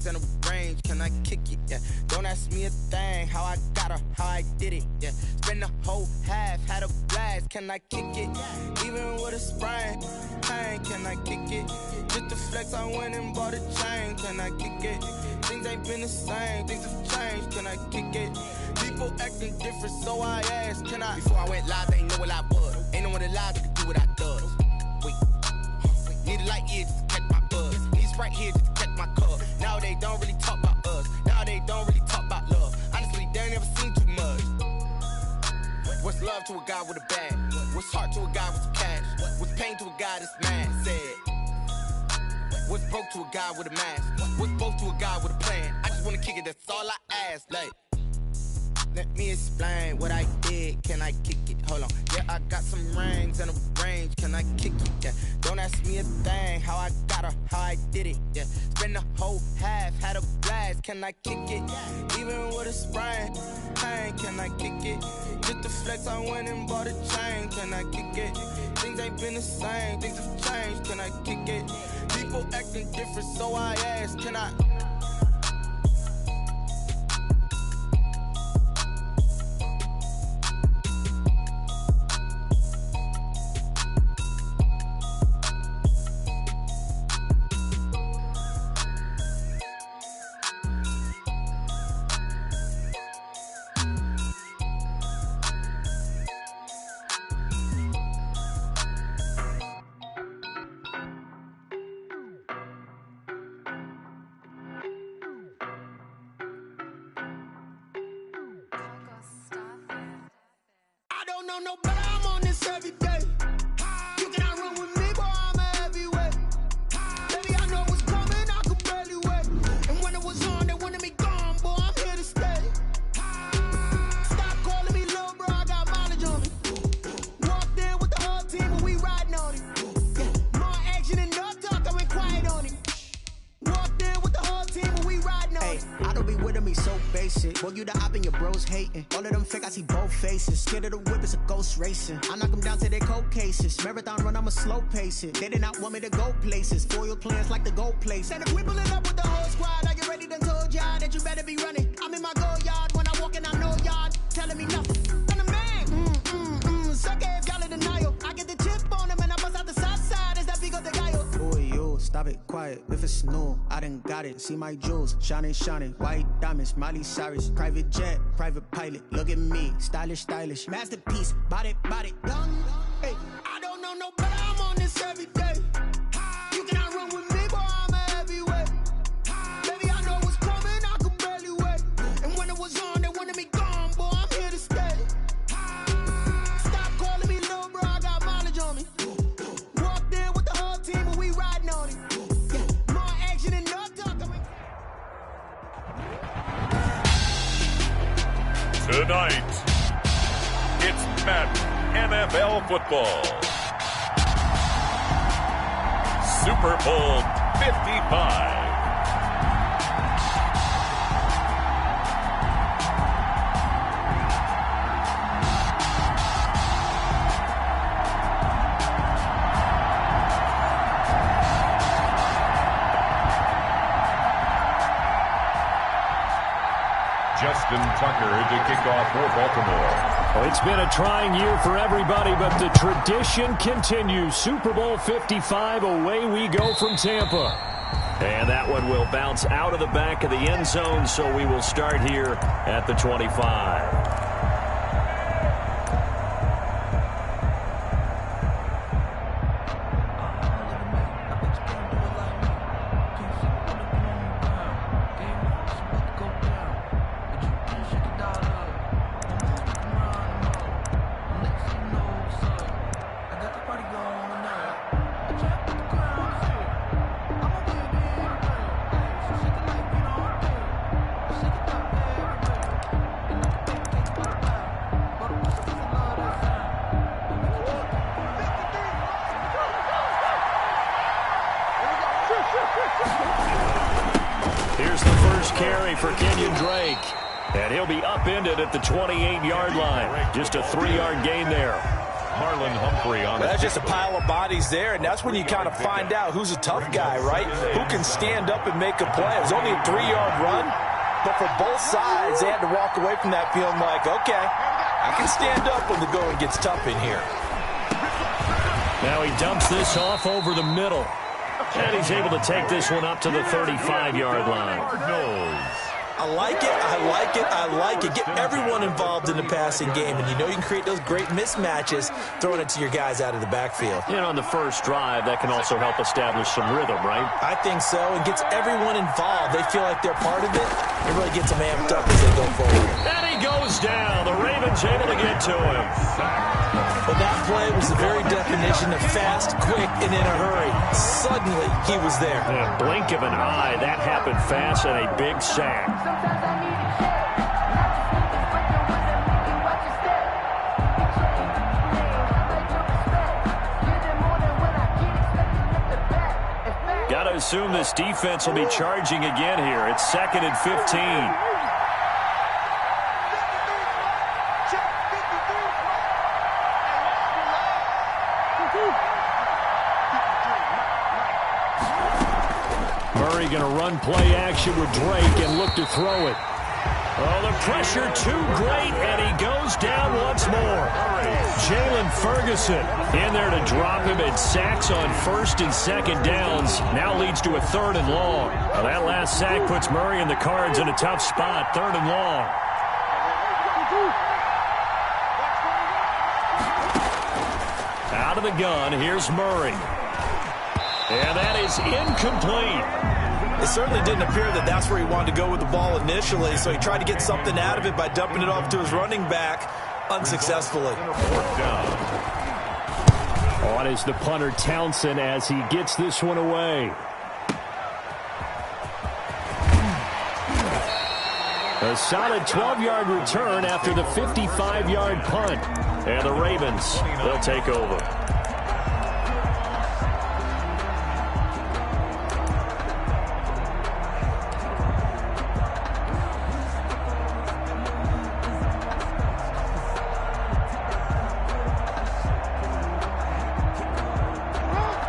rings and a range, can I kick it? Yeah. Don't ask me a thing, how I got her, how I did it. Yeah. Spend the whole half, had a blast, can I kick it? Even with a sprain, pain, can I kick it? Just the flex, I went and bought a chain, can I kick it? Things ain't been the same, things have changed, can I kick it? People acting different, so I asked, can I? Before I went live, they ain't know what I was. Ain't no one alive that could do what I does. Wait, need a light here just to catch my buzz. Need Sprite here just to catch my cup. Now they don't really talk about us. Now they don't really talk about love. Honestly, they ain't never seen too much. What's love to a guy with a bag? What's heart to a guy with some cash? What's pain to a guy that's mad? Said. What's broke to a guy with a mask? What's both to a guy with a plan? I just wanna kick it, that's all I ask. Like, let me explain what I did. Can I kick it? Hold on. Yeah, I got some rings and a range. Can I kick it? Yeah. Don't ask me a thing. How I got her, how I did it. Yeah. Spend the whole half, had a blast. Can I kick it? Even with a sprain, pain. Can I kick it? Just the flex, I went and bought a chain. Can I kick it? Things ain't been the same. Things have changed. Can I kick it? People acting different, so I asked. Can I? No, but I'm on this every day. You cannot run with me, boy, I'm a heavyweight. Baby, I know what's coming, I could barely wait. And when it was on, they wanted me gone, boy, I'm here to stay. Stop calling me little bro, I got mileage on me. Walked in with the whole team, and we riding on it. Yeah, more action and no talk, I went quiet on it. Walked in with the whole team, and we riding on it. I don't be with him, he's so basic. Boy, you the op and your bros hating. All of them fake, I see both faces. Scared of the whip, it's a ghost racing. I knock them down to their cold cases. Marathon run, I'ma slow pace it. They did not want me to go places. Foil plans like the gold place. And if we pulling up with the whole squad, I get ready to told y'all that you better be running. I'm in my go yard when I walk in, I know y'all telling me nothing. I'm the man. Suck if y'all in denial. I get the chip on them and I bust out the south side. Is that big of the guy? Boy, you stop it, quiet. If it's new, I done got it. See my jewels, shining, shining. White diamonds, Miley Cyrus. Private jet, private pilot. Look at me, stylish, stylish. Masterpiece, body, young. Hey, I don't know no better, I'm on this every day. You cannot run with me, boy, I'm a heavyweight. Baby, I know what's coming, I could barely wait. And when it was on, they wanted me gone, boy, I'm here to stay. Stop calling me little bro, I got mileage on me. Walked in with the whole team, and we riding on it. Yeah, more action and no talk. Tonight, it's Madden NFL football. Super Bowl 55. Justin Tucker to kick off for Baltimore. Oh, it's been a trying year for everybody, but the tradition continues. Super Bowl 55, away we go from Tampa. And that one will bounce out of the back of the end zone, so we will start here at the 25. Here's the first carry for Kenyon Drake. And he'll be upended at the 28-yard line. Just a 3-yard gain there. Marlon Humphrey on it. That's just a pile of bodies there, and that's when you kind of find out who's a tough guy, right? Who can stand up and make a play. It was only a 3-yard run, but for both sides, they had to walk away from that feeling like, okay, I can stand up when the going gets tough in here. Now he dumps this off over the middle. And he's able to take this one up to the 35-yard line. I like it, I like it, I like it. Get everyone involved in the passing game, and you know you can create those great mismatches throwing it to your guys out of the backfield. And on the first drive, that can also help establish some rhythm, right? I think so. It gets everyone involved. They feel like they're part of it. It really gets them amped up as they go forward. And he goes down. The Ravens able to get to him. Well, that play was the very definition of fast, quick, and in a hurry. Suddenly, he was there. In a blink of an eye, that happened fast and a big sack. Got to assume this defense will be charging again here. It's 2nd and 15. Murray going to run play action with Drake and look to throw it. Oh, the pressure too great, and he goes down once more. Jalen Ferguson in there to drop him, and sacks on 1st and 2nd downs. Now leads to a 3rd and long. Well, that last sack puts Murray and the Cards in a tough spot, 3rd and long. Out of the gun, here's Murray. And that is incomplete. It certainly didn't appear that that's where he wanted to go with the ball initially, so he tried to get something out of it by dumping it off to his running back unsuccessfully. On is the punter Townsend as he gets this one away. A solid 12-yard return after the 55-yard punt. And the Ravens, they'll take over.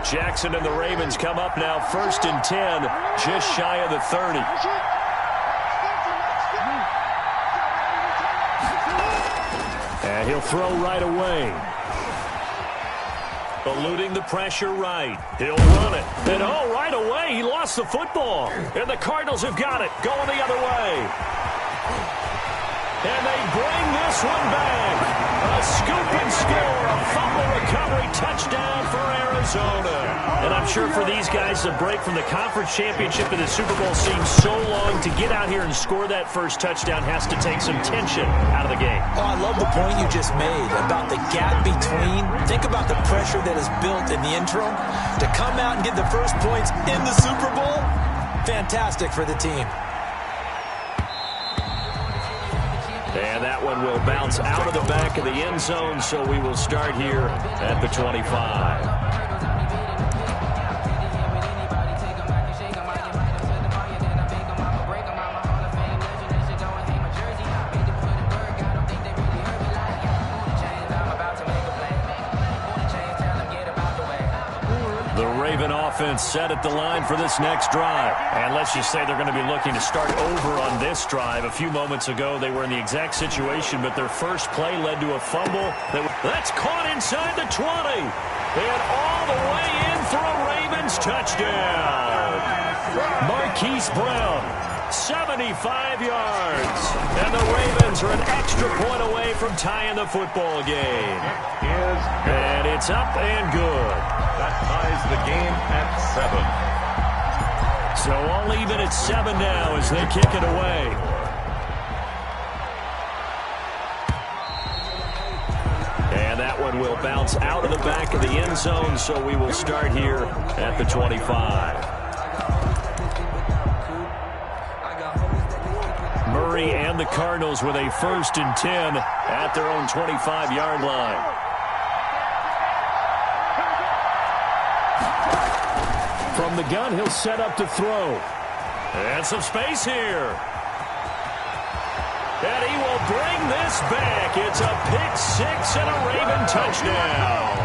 Jackson and the Ravens come up now 1st and 10, just shy of the 30. And he'll throw right away. Eluding the pressure right. He'll run it. And oh, right away, he lost the football. And the Cardinals have got it, going the other way. And they bring this one back. A scoop and score, a fumble recovery touchdown for Arizona. And I'm sure for these guys, the break from the conference championship to the Super Bowl seems so long. To get out here and score that first touchdown has to take some tension out of the game. Oh, I love the point you just made about the gap between. Think about the pressure that is built in the interim. To come out and get the first points in the Super Bowl, fantastic for the team. And that one will bounce out of the back of the end zone, so we will start here at the 25. Offense set at the line for this next drive. And let's just say they're going to be looking to start over on this drive. A few moments ago, they were in the exact situation, but their first play led to a fumble. That's caught inside the 20. And all the way in for a Ravens touchdown. Marquise Brown, 75 yards. And the Ravens are an extra point away from tying the football game. And it's up and good. That ties the game at 7. So all even at 7 now as they kick it away. And that one will bounce out of the back of the end zone, so we will start here at the 25. Murray and the Cardinals with a 1st and 10 at their own 25-yard line. From the gun, he'll set up to throw. And some space here. And he will bring run this back. It's a pick six and a Raven touchdown.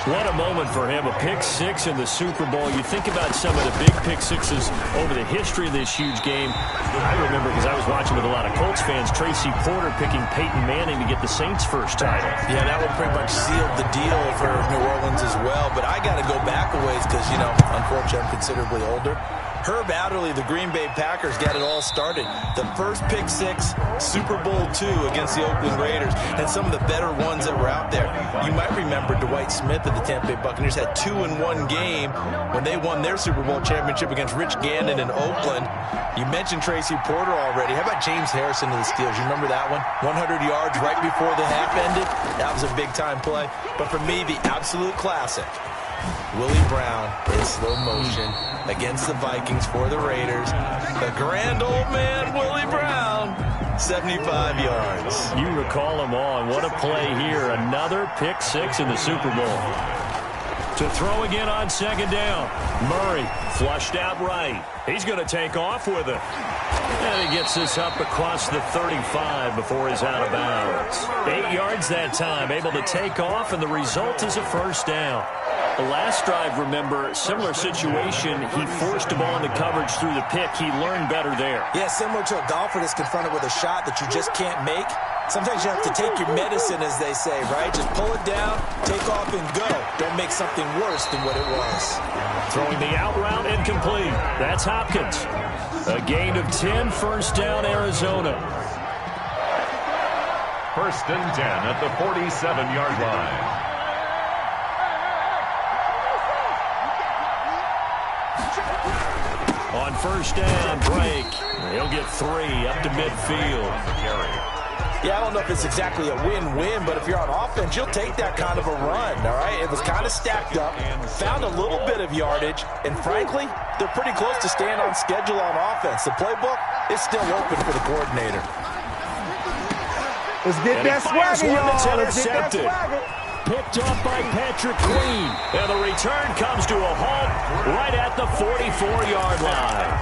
What a moment for him, a pick six in the Super Bowl. You think about some of the big pick sixes over the history of this huge game. I remember, because I was watching with a lot of Colts fans, Tracy Porter picking Peyton Manning to get the Saints' first title. Yeah, that one pretty much sealed the deal for New Orleans as well. But I got to go back a ways because, you know, unfortunately I'm considerably older. Herb Adderley, the Green Bay Packers, got it all started. The first pick six, Super Bowl II against the Oakland Raiders, and some of the better ones that were out there. You might remember Dwight Smith of the Tampa Bay Buccaneers had 2-in-1 game when they won their Super Bowl championship against Rich Gannon in Oakland. You mentioned Tracy Porter already. How about James Harrison of the Steelers? You remember that one? 100 yards right before the half ended. That was a big-time play. But for me, the absolute classic, Willie Brown in slow motion against the Vikings for the Raiders. The grand old man, Willie Brown, 75 yards. You recall them all, and what a play here. Another pick six in the Super Bowl. To throw again on second down. Murray flushed out right. He's going to take off with it. And he gets this up across the 35 before he's out of bounds. 8 yards that time, able to take off, and the result is a first down. The last drive, remember, similar situation. He forced the ball into coverage through the pick. He learned better there. Yeah, similar to a golfer that's confronted with a shot that you just can't make. Sometimes you have to take your medicine, as they say, right? Just pull it down, take off, and go. Don't make something worse than what it was. Throwing the out route incomplete. That's Hopkins. A gain of 10, first down, Arizona. First and 10 at the 47-yard line. On first down, break. He'll get 3 up to midfield. Yeah, I don't know if it's exactly a win-win, but if you're on offense, you'll take that kind of a run, all right? It was kind of stacked up, found a little bit of yardage, and frankly, they're pretty close to staying on schedule on offense. The playbook is still open for the coordinator. Let's get that swagger, y'all. Let's get that swagger. Picked up by Patrick Queen. And the return comes to a halt right at the 44-yard line.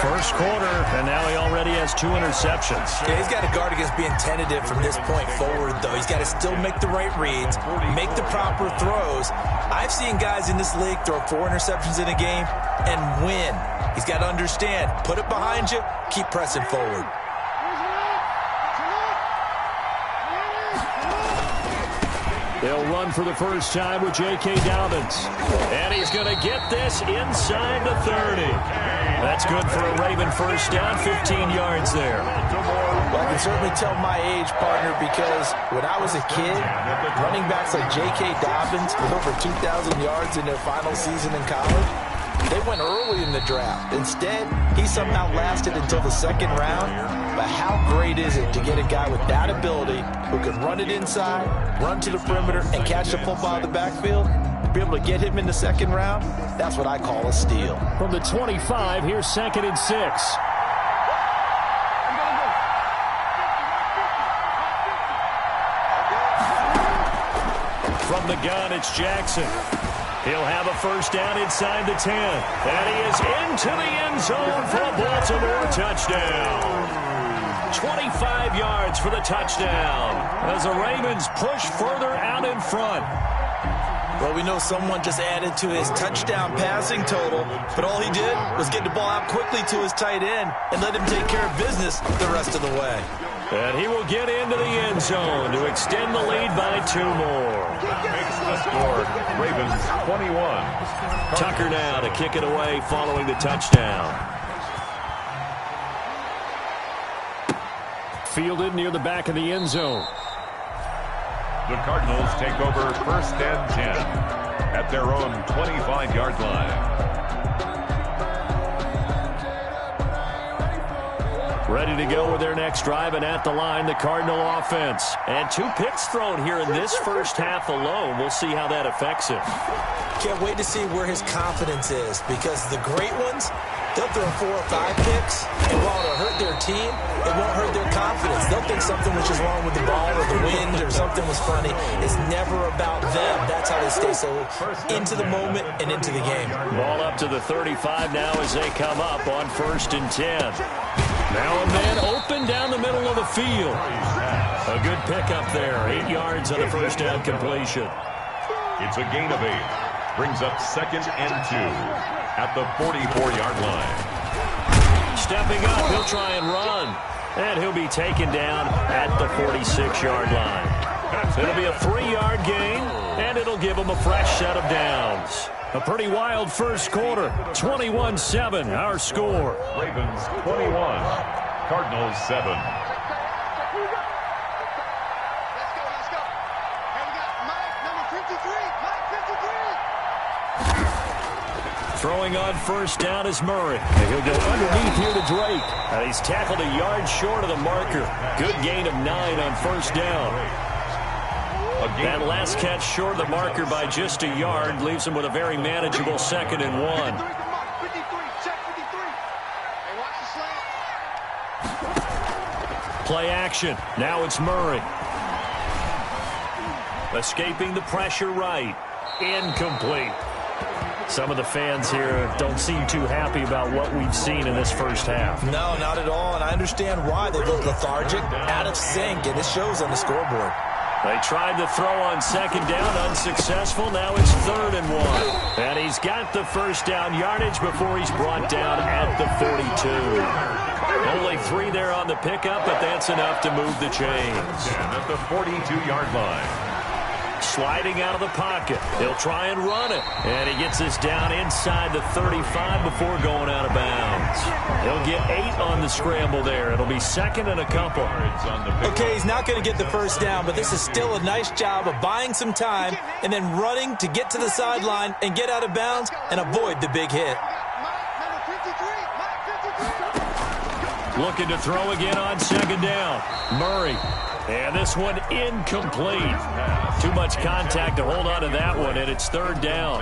First quarter, and now he already has 2 interceptions. Yeah, he's got to guard against being tentative from this point forward, though. He's got to still make the right reads, make the proper throws. I've seen guys in this league throw 4 interceptions in a game and win. He's got to understand, put it behind you, keep pressing forward. They'll run for the first time with J.K. Dobbins. And he's going to get this inside the 30. That's good for a Raven first down, 15 yards there. Well, I can certainly tell my age, partner, because when I was a kid, running backs like J.K. Dobbins with over 2,000 yards in their final season in college, they went early in the draft. Instead, he somehow lasted until the second round. But how great is it to get a guy with that ability who can run it inside, run to the perimeter, and catch the football in the backfield? To be able to get him in the second round, that's what I call a steal. From the 25, here's 2nd and 6. From the gun, it's Jackson. He'll have a first down inside the 10. And he is into the end zone for a Baltimore touchdown. 25 yards for the touchdown as the Ravens push further out in front. Well, we know someone just added to his touchdown passing total, but all he did was get the ball out quickly to his tight end and let him take care of business the rest of the way. And he will get into the end zone to extend the lead by 2 more. Makes the score, Ravens 21. Tucker now to kick it away following the touchdown. Fielded near the back of the end zone. The Cardinals take over first and 10 at their own 25-yard line. Ready to go with their next drive, and at the line, the Cardinal offense. And 2 picks thrown here in this first half alone. We'll see how that affects him. Can't wait to see where his confidence is, because the great ones they'll throw 4 or 5 picks, and while it'll hurt their team, it won't hurt their confidence. They'll think something was just wrong with the ball or the wind or something was funny. It's never about them. That's how they stay so into the moment and into the game. Ball up to the 35 now as they come up on 1st and 10. Now a man open down the middle of the field. A good pickup there. 8 yards on the first down completion. It's a gain of 8. Brings up 2nd and 2 at the 44-yard line. Stepping up, he'll try and run. And he'll be taken down at the 46-yard line. It'll be a 3-yard gain, and it'll give him a fresh set of downs. A pretty wild first quarter. 21-7, our score. Ravens 21, Cardinals 7. Throwing on first down is Murray. And he'll go underneath here to Drake. And he's tackled a yard short of the marker. Good gain of 9 on first down. That last catch short of the marker by just a yard leaves him with a very manageable 2nd and 1. Play action. Now it's Murray. Escaping the pressure right. Incomplete. Some of the fans here don't seem too happy about what we've seen in this first half. No, not at all, and I understand why. They look lethargic, out of sync, and it shows on the scoreboard. They tried to throw on 2nd down, unsuccessful. Now it's 3rd and 1. And he's got the first down yardage before he's brought down at the 42. Only 3 there on the pickup, but that's enough to move the chains. And at the 42-yard line. Sliding out of the pocket. He'll try and run it. And he gets this down inside the 35 before going out of bounds. He'll get 8 on the scramble there. It'll be 2nd and a couple. Okay, he's not going to get the first down, but this is still a nice job of buying some time and then running to get to the sideline and get out of bounds and avoid the big hit. Looking to throw again on 2nd down. Murray. And this one incomplete. Too much contact to hold on to that one, and it's 3rd down.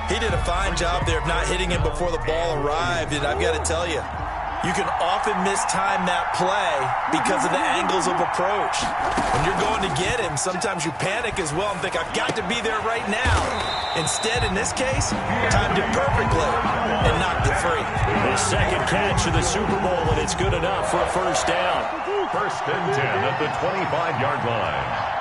He did a fine job there of not hitting him before the ball arrived, and I've got to tell you, you can often mistime that play because of the angles of approach. When you're going to get him, sometimes you panic as well and think, I've got to be there right now. Instead, in this case, timed it perfectly and knocked it free. His 2nd catch of the Super Bowl, and it's good enough for a first down. 1st and 10 at the 25-yard line.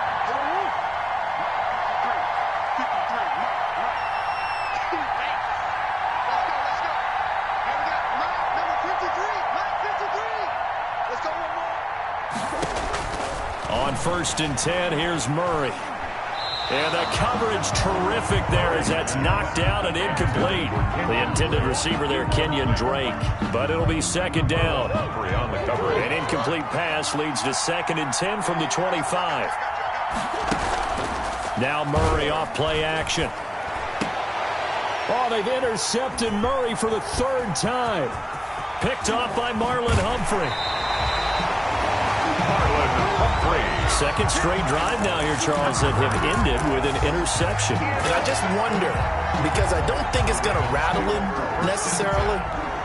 On 1st and 10, here's Murray. And the coverage terrific there as that's knocked down and incomplete. The intended receiver there, Kenyon Drake. But it'll be 2nd down. An incomplete pass leads to 2nd and 10 from the 25. Now Murray off play action. Oh, they've intercepted Murray for the 3rd time. Picked off by Marlon Humphrey. 2nd straight drive now here, Charles, that have ended with an interception. And I just wonder, because I don't think it's going to rattle him necessarily,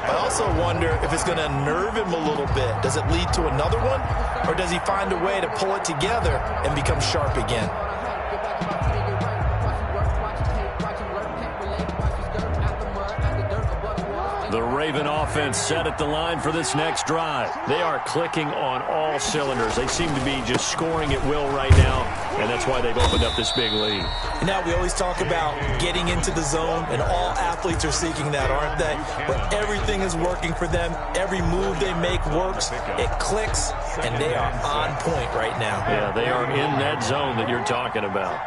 I also wonder if it's going to unnerve him a little bit. Does it lead to another one, or does he find a way to pull it together and become sharp again? The Raven offense set at the line for this next drive. They are clicking on all cylinders. They seem to be just scoring at will right now, and that's why they've opened up this big lead. Now, we always talk about getting into the zone, and all athletes are seeking that, aren't they? But everything is working for them. Every move they make works. It clicks, and they are on point right now. Yeah, they are in that zone that you're talking about.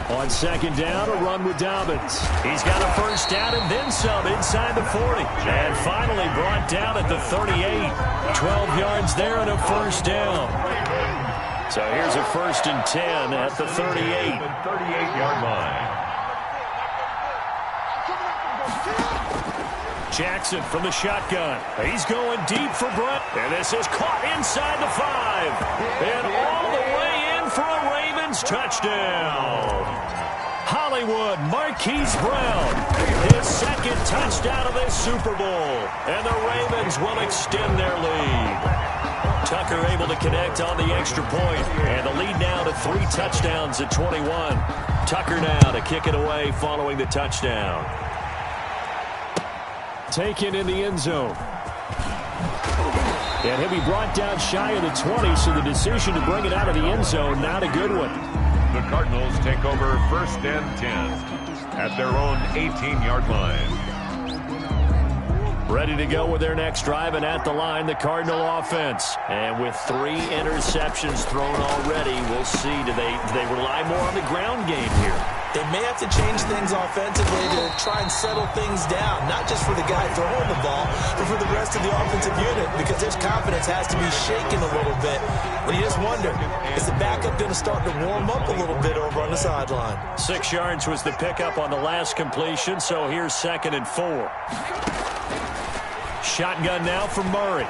On 2nd down, a run with Dobbins. He's got a first down and then some inside the 40. And finally brought down at the 38. 12 yards there and a first down. So here's a 1st and 10 at the 38. 38-yard line. Jackson from the shotgun. He's going deep for Brett. And this is caught inside the 5. And all the way in for a Ravens touchdown. Hollywood, Marquise Brown. His second touchdown of this Super Bowl. And the Ravens will extend their lead. Tucker able to connect on the extra point. And the lead now to 3 touchdowns at 21. Tucker now to kick it away following the touchdown. Taken in the end zone. And he'll be brought down shy of the 20, so the decision to bring it out of the end zone, not a good one. The Cardinals take over 1st and 10 at their own 18-yard line. Ready to go with their next drive, and at the line, the Cardinal offense. And with 3 interceptions thrown already, we'll see. Do they rely more on the ground game here? They may have to change things offensively to try and settle things down, not just for the guy throwing the ball, but for the rest of the offensive unit, because their confidence has to be shaken a little bit. And you just wonder, is the backup going to start to warm up a little bit over on the sideline? 6 yards was the pickup on the last completion, so here's 2nd and 4. Shotgun now from Murray.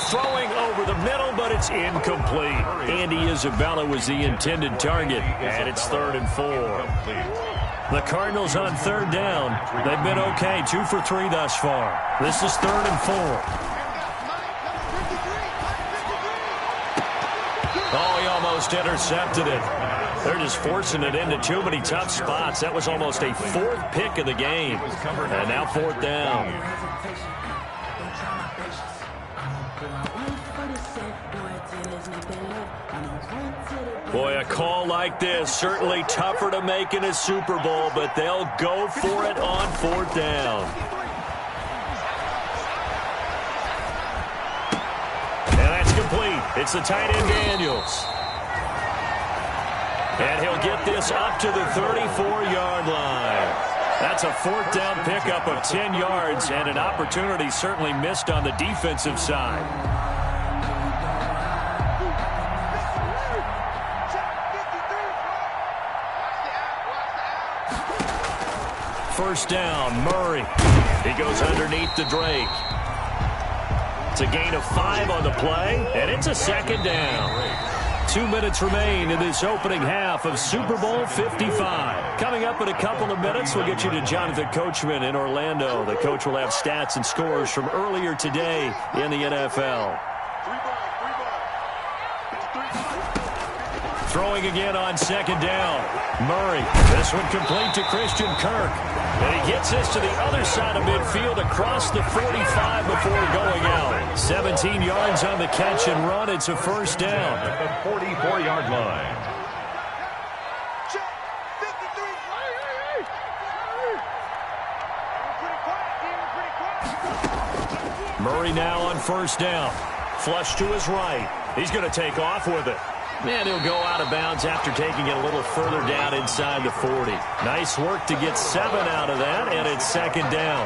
Throwing over the middle, but it's incomplete. Andy Isabella was the intended target, and it's 3rd and 4. The Cardinals on 3rd down. They've been okay, 2 for 3 thus far. This is 3rd and 4. Oh, he almost intercepted it. They're just forcing it into too many tough spots. That was almost a 4th pick of the game. And now 4th down. Boy, a call like this, certainly tougher to make in a Super Bowl, but they'll go for it on 4th down. And that's complete. It's the tight end Daniels. And he'll get this up to the 34-yard line. That's a 4th down pickup of 10 yards, and an opportunity certainly missed on the defensive side. First down, Murray. He goes underneath the Drake. It's a gain of 5 on the play, and it's a 2nd down. 2 minutes remain in this opening half of Super Bowl 55. Coming up in a couple of minutes, we'll get you to Jonathan Coachman in Orlando. The coach will have stats and scores from earlier today in the NFL. Throwing again on 2nd down. Murray. This one complete to Christian Kirk. And he gets this to the other side of midfield across the 45 before going out. 17 yards on the catch and run. It's a 1st down. At the 44-yard line. Murray now on 1st down. Flush to his right. He's going to take off with it. And he'll go out of bounds after taking it a little further down inside the 40. Nice work to get 7 out of that, and it's 2nd down.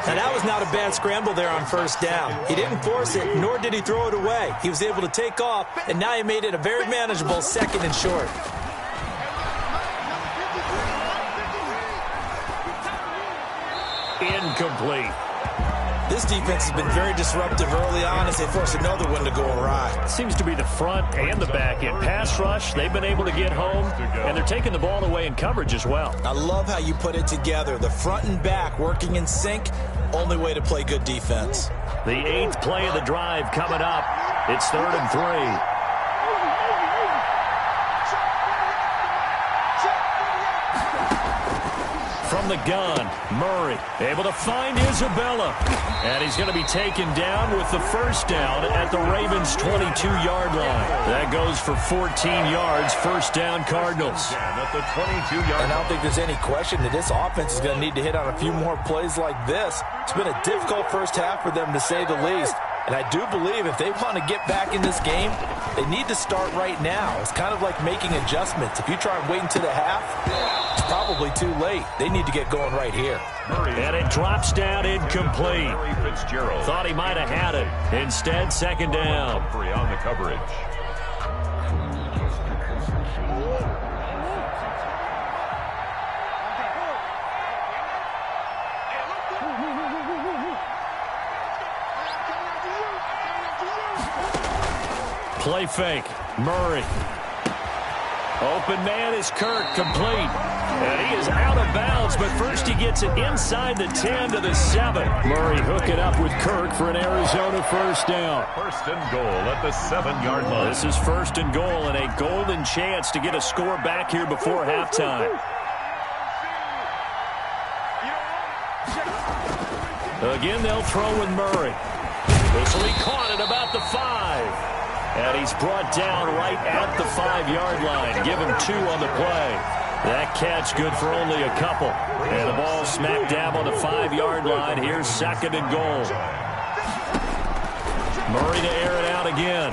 Now, that was not a bad scramble there on 1st down. He didn't force it, nor did he throw it away. He was able to take off, and now he made it a very manageable 2nd and short. Incomplete. This defense has been very disruptive early on as they force another one to go awry. Seems to be the front and the back end. Pass rush, they've been able to get home, and they're taking the ball away in coverage as well. I love how you put it together. The front and back working in sync, only way to play good defense. The 8th play of the drive coming up. It's 3rd and 3. From the gun, Murray able to find Isabella. And he's going to be taken down with the 1st down at the Ravens' 22-yard line. That goes for 14 yards, 1st down Cardinals. At the 22-yard And I don't think there's any question that this offense is going to need to hit on a few more plays like this. It's been a difficult first half for them, to say the least. And I do believe if they want to get back in this game, they need to start right now. It's kind of like making adjustments. If you try and wait until the half, it's probably too late. They need to get going right here. And it drops down incomplete. Thought he might have had it. Instead, 2nd down. On the coverage. Play fake. Murray. Open man is Kirk, complete. And he is out of bounds, but first he gets it inside the 10 to the 7. Murray hooking up with Kirk for an Arizona first down. First and goal at the 7-yard line. This is first and goal and a golden chance to get a score back here before halftime. Again, they'll throw with Murray. This will be caught at about the 5. And he's brought down right at the 5-yard line. Give him 2 on the play. That catch good for only a couple. And the ball smack dab on the 5-yard line. Here's second and goal. Murray to air it out again.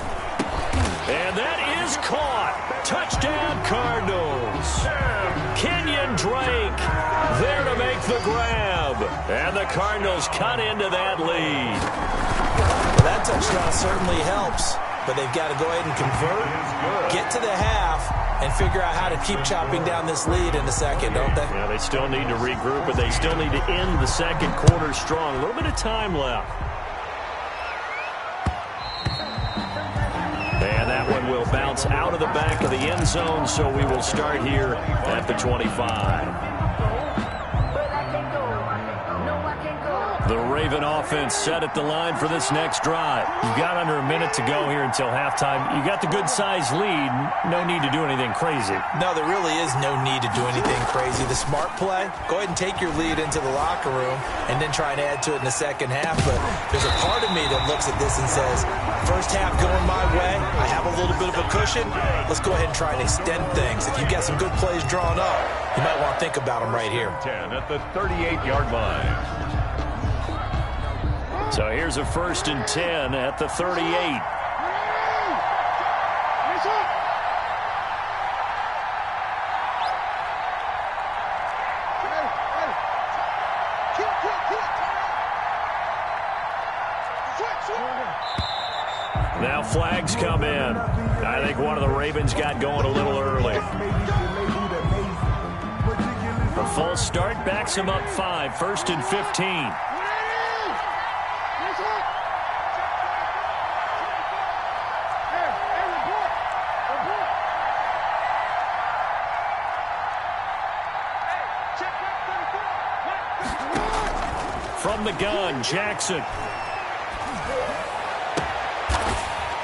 And that is caught. Touchdown, Cardinals. Kenyon Drake there to make the grab. And the Cardinals cut into that lead. Well, that touchdown certainly helps. But they've got to go ahead and convert, get to the half, and figure out how to keep chopping down this lead in the second, don't they? Yeah, they still need to regroup, but they still need to end the second quarter strong. A little bit of time left. And that one will bounce out of the back of the end zone, so we will start here at the 25. The Raven offense set at the line for this next drive. You've got under a minute to go here until halftime. You got the good-sized lead. No need to do anything crazy. No, there really is no need to do anything crazy. The smart play, go ahead and take your lead into the locker room and then try and add to it in the second half. But there's a part of me that looks at this and says, first half going my way, I have a little bit of a cushion. Let's go ahead and try and extend things. If you've got some good plays drawn up, you might want to think about them right here. 10 at the 38-yard line. So here's a first and 10 at the 38. Now flags come in. I think one of the Ravens got going a little early. A false start backs him up 5, first and 15. From the gun, Jackson.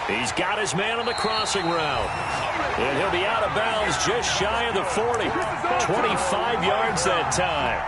He's got his man on the crossing route. And he'll be out of bounds just shy of the 40. 25 yards that time.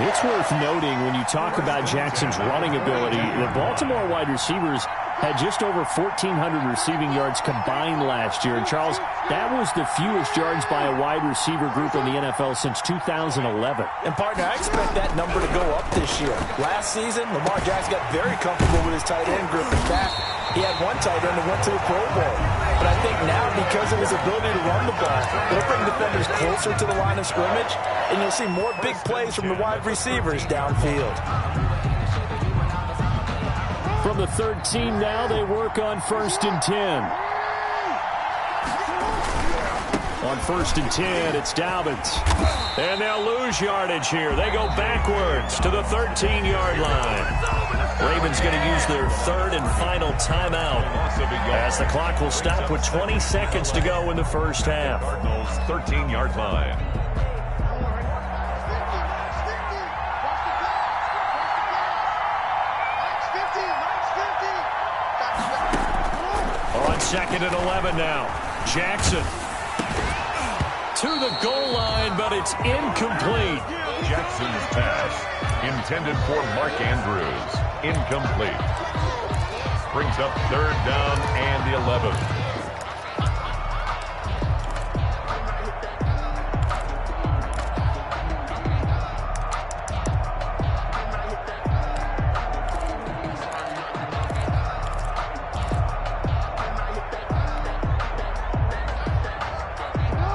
It's worth noting when you talk about Jackson's running ability, the Baltimore wide receivers had just over 1,400 receiving yards combined last year. And, Charles, that was the fewest yards by a wide receiver group in the NFL since 2011. And, partner, I expect that number to go up this year. Last season, Lamar Jackson got very comfortable with his tight end group. In fact, he had one tight end that went to the Pro Bowl. But I think now, because of his ability to run the ball, it'll bring defenders closer to the line of scrimmage, and you'll see more big plays from the wide receivers downfield. From the 13 now, they work on first and 10. On first and 10, it's Dobbins. And they'll lose yardage here. They go backwards to the 13-yard line. Ravens going to use their third and final timeout as the clock will stop with 20 seconds to go in the first half. Cardinals 13-yard line. On second and 11 now. Jackson to the goal line, but it's incomplete. Jackson's pass, intended for Mark Andrews, incomplete. Brings up third down and 11.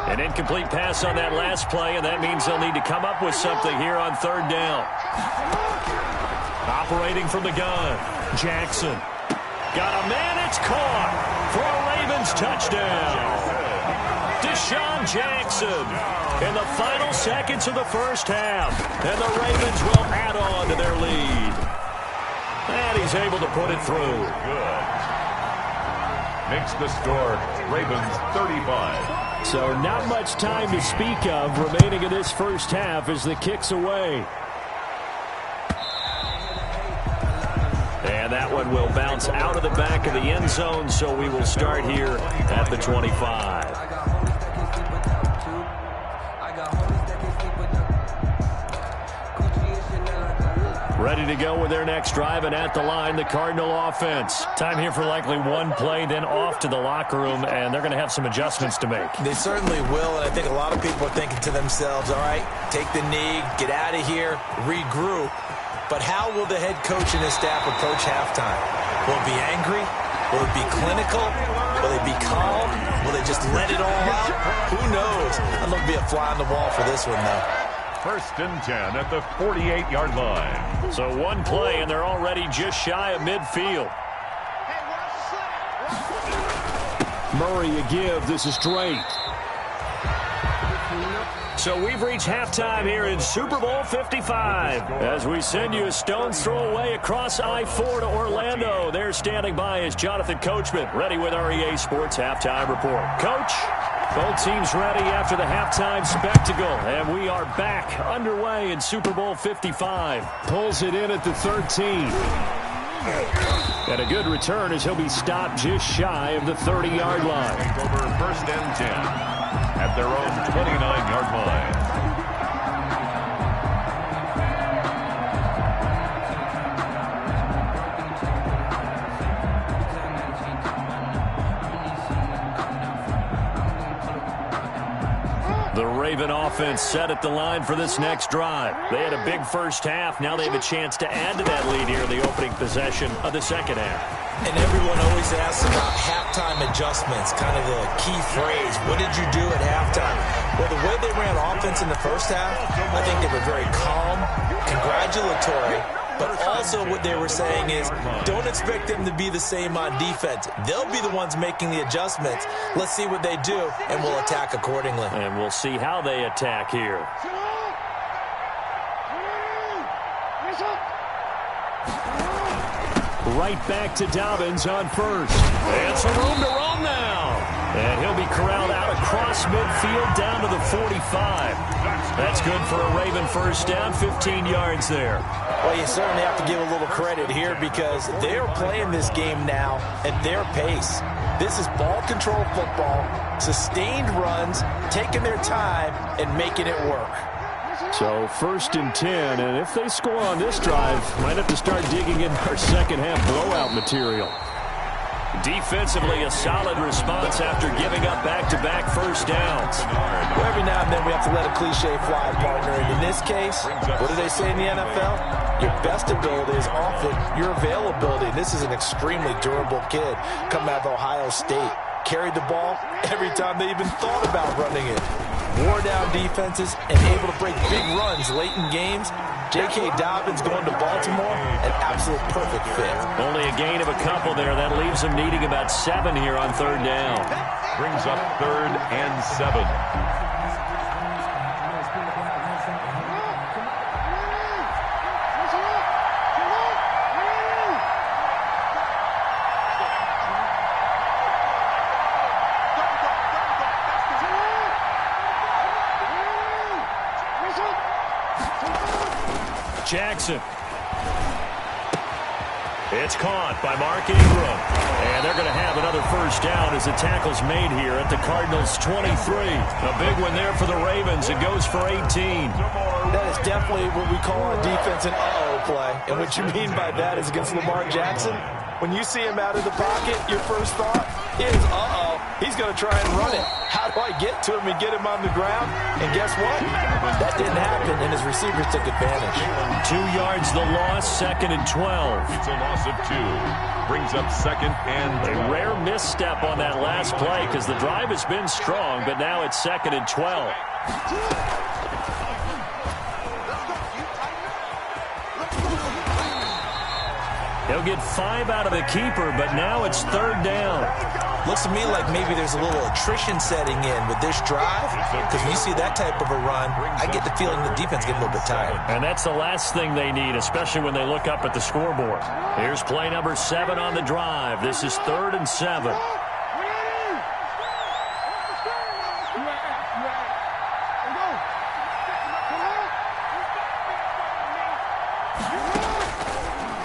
An incomplete pass on that last play, and that means they'll need to come up with something here on third down. Operating from the gun, Jackson. Got a man, it's caught for a Ravens touchdown. Deshaun Jackson in the final seconds of the first half, and the Ravens will add on to their lead. And he's able to put it through. Good. Makes the score Ravens 35. So not much time to speak of remaining in this first half as the kick's away. And that one will bounce out of the back of the end zone, so we will start here at the 25. Ready to go with their next drive, and at the line, the Cardinal offense. Time here for likely one play, then off to the locker room, and they're going to have some adjustments to make. They certainly will, and I think a lot of people are thinking to themselves, all right, take the knee, get out of here, regroup. But how will the head coach and his staff approach halftime? Will it be angry? Will it be clinical? Will they be calm? Will they just let it all out? Who knows? I'd love to be a fly on the wall for this one, though. 1st and 10 at the 48-yard line. So one play, and they're already just shy of midfield. Murray a give. This is Drake. So we've reached halftime here in Super Bowl 55. As we send you a stone's throw away across I-4 to Orlando. There standing by is Jonathan Coachman, ready with our EA Sports Halftime Report. Coach, both teams ready after the halftime spectacle. And we are back underway in Super Bowl 55. Pulls it in at the 13. And a good return as he'll be stopped just shy of the 30-yard line. Over 1st and 10 at their own 29-yard line. The Raven offense set at the line for this next drive. They had a big first half. Now they have a chance to add to that lead here in the opening possession of the second half. And everyone always asks about halftime adjustments, kind of the key phrase. What did you do at halftime? Well, the way they ran offense in the first half, I think they were very calm, congratulatory, but also what they were saying is don't expect them to be the same on defense. They'll be the ones making the adjustments. Let's see what they do, and we'll attack accordingly. And we'll see how they attack here. Right back to Dobbins on first. And some room to roam now. And he'll be corralled out across midfield down to the 45. That's good for a Raven first down, 15 yards there. Well, you certainly have to give a little credit here because they're playing this game now at their pace. This is ball control football, sustained runs, taking their time, and making it work. So 1st and 10, and if they score on this drive, might have to start digging in our second half blowout material. Defensively, a solid response after giving up back-to-back first downs. Well, every now and then we have to let a cliche fly, partner. And in this case, what do they say in the NFL? Your best ability is often your availability. This is an extremely durable kid coming out of Ohio State. Carried the ball every time they even thought about running it. Wore down defenses and able to break big runs late in games. J.K. Dobbins going to Baltimore, an absolute perfect fit. Only a gain of a couple there. That leaves them needing about 7 here on 3rd down. Brings up 3rd and 7. Jackson. It's caught by Mark Ingram. And they're going to have another first down as the tackle's made here at the Cardinals' 23. A big one there for the Ravens. It goes for 18. That is definitely what we call on defense an uh-oh play. And what you mean by that is against Lamar Jackson, when you see him out of the pocket, your first thought is, uh-oh, he's going to try and run it. How do I get to him and get him on the ground? And guess what? That didn't happen, and his receivers took advantage. 2 yards the loss, 2nd and 12. It's a loss of 2. Brings up 2nd and 12. A rare misstep on that last play because the drive has been strong, but now it's 2nd and 12. He'll get 5 out of the keeper, but now it's 3rd down. Looks to me like maybe there's a little attrition setting in with this drive, because when you see that type of a run, I get the feeling the defense get a little bit tired. And that's the last thing they need, especially when they look up at the scoreboard. Here's play number 7 on the drive. This is 3rd and 7.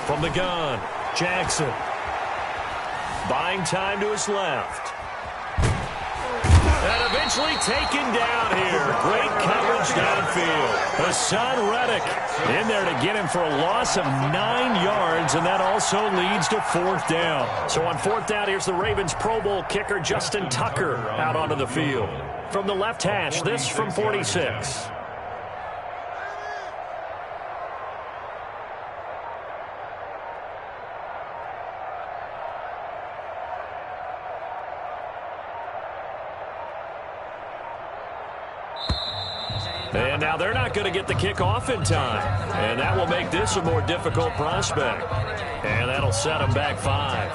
From the gun, Jackson. Buying time to his left. And eventually taken down here. Great coverage downfield. Hassan Reddick in there to get him for a loss of 9 yards, and that also leads to 4th down. So on 4th down, here's the Ravens Pro Bowl kicker Justin Tucker out onto the field. From the left hash, this from 46. And now they're not going to get the kickoff in time. And that will make this a more difficult prospect. And that'll set them back 5.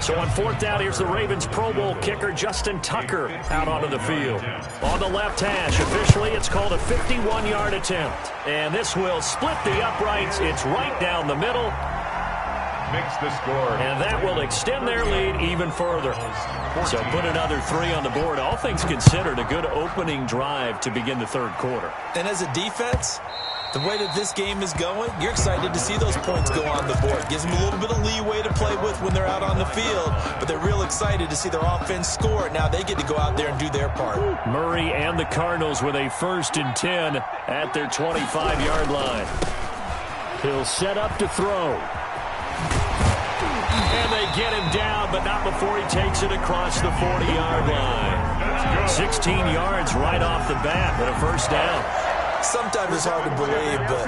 So on 4th down, here's the Ravens Pro Bowl kicker Justin Tucker out onto the field. On the left hash, officially it's called a 51-yard attempt. And this will split the uprights. It's right down the middle. Makes the score. And that will extend their lead even further. So put another 3 on the board. All things considered, a good opening drive to begin the 3rd quarter. And as a defense, the way that this game is going, you're excited to see those points go on the board. Gives them a little bit of leeway to play with when they're out on the field, but they're real excited to see their offense score. Now they get to go out there and do their part. Murray and the Cardinals with a 1st and 10 at their 25-yard line. He'll set up to throw. And they get him down, but not before he takes it across the 40-yard line. 16 yards right off the bat, but a 1st down. Sometimes it's hard to believe, but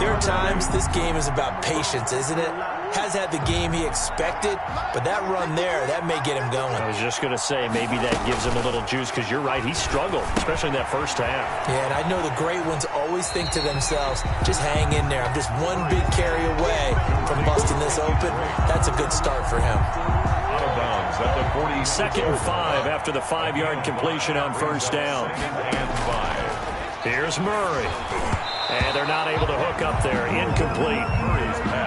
there are times this game is about patience, isn't it? Has had the game he expected, but that run there, that may get him going. I was just going to say, maybe that gives him a little juice, because you're right, he struggled, especially in that 1st half. Yeah, and I know the great ones always think to themselves, just hang in there. I'm just one big carry away from busting this open. That's a good start for him. Out of bounds at the 40. 2nd and 5 after the 5-yard completion on 1st down. 2nd and 5. Here's Murray. And they're not able to hook up there. Incomplete.